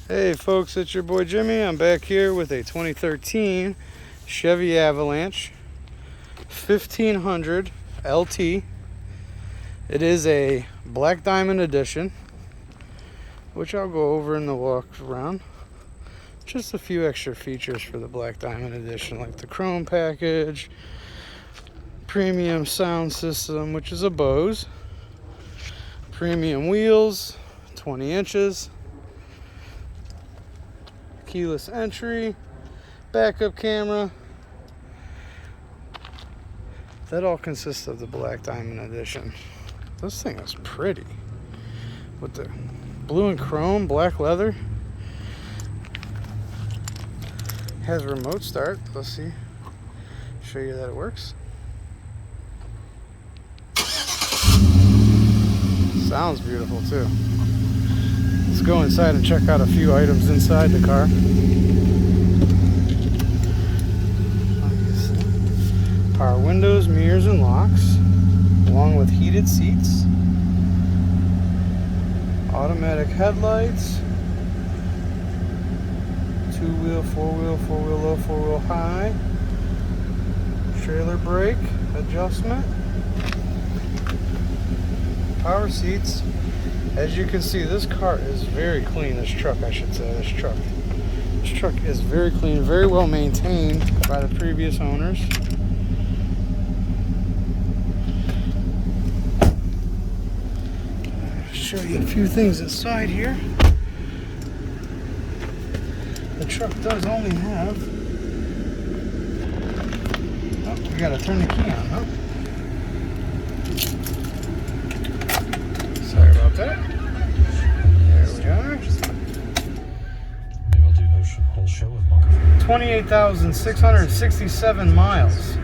Hey folks, it's your boy Jimmy. I'm back here with a 2013 Chevy Avalanche 1500 LT. It is a black diamond edition, which I'll go over in the walk around. Just a few extra features for the black diamond edition, like the chrome package, premium sound system, which is a Bose, premium wheels, 20 inches, keyless entry, backup camera. That all consists of the black diamond edition. This thing is pretty with the blue and chrome, black leather. Has remote start. Let's see. Show you that it works. Sounds beautiful too. Let's go inside and check out a few items inside the car. Power windows, mirrors, and locks, along with heated seats, automatic headlights, two-wheel, four-wheel low, four-wheel high, trailer brake adjustment, power seats. As you can see, this car is very clean. This truck is very clean, very well maintained by the previous owners. Show you a few things inside here. The truck does only have, oh, we gotta turn the key on, huh? Sorry about that. There we are. 28,667 miles.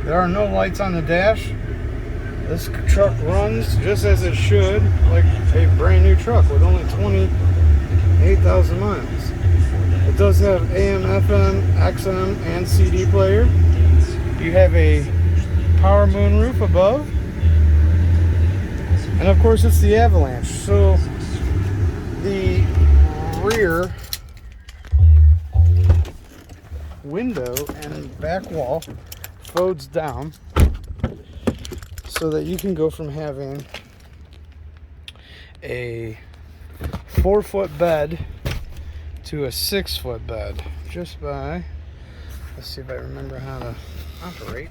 There are no lights on the dash. This truck runs just as it should, like a brand new truck with only 28,000 miles. It does have AM, FM, XM, and CD player. You have a power moonroof above. And of course it's the Avalanche. So the rear window and back wall folds down, so that you can go from having a 4-foot bed to a 6-foot bed just by, let's see if I remember how to operate,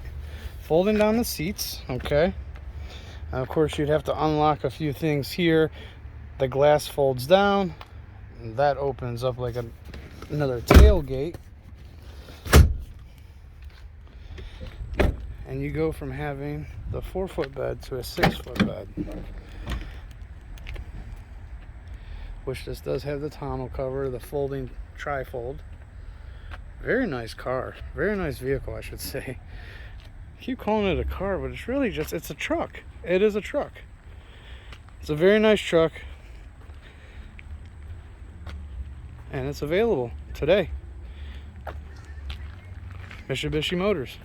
folding down the seats. Okay, and of course you'd have to unlock a few things here. The glass folds down and that opens up like another tailgate, and you go from having the 4-foot bed to a 6-foot bed, which this does have the tonneau cover, the folding trifold. Very nice car, very nice vehicle, I should say. I keep calling it a car, but it's really just, it's a truck. It is a truck. It's a very nice truck, and it's available today. Mitsubishi Motors.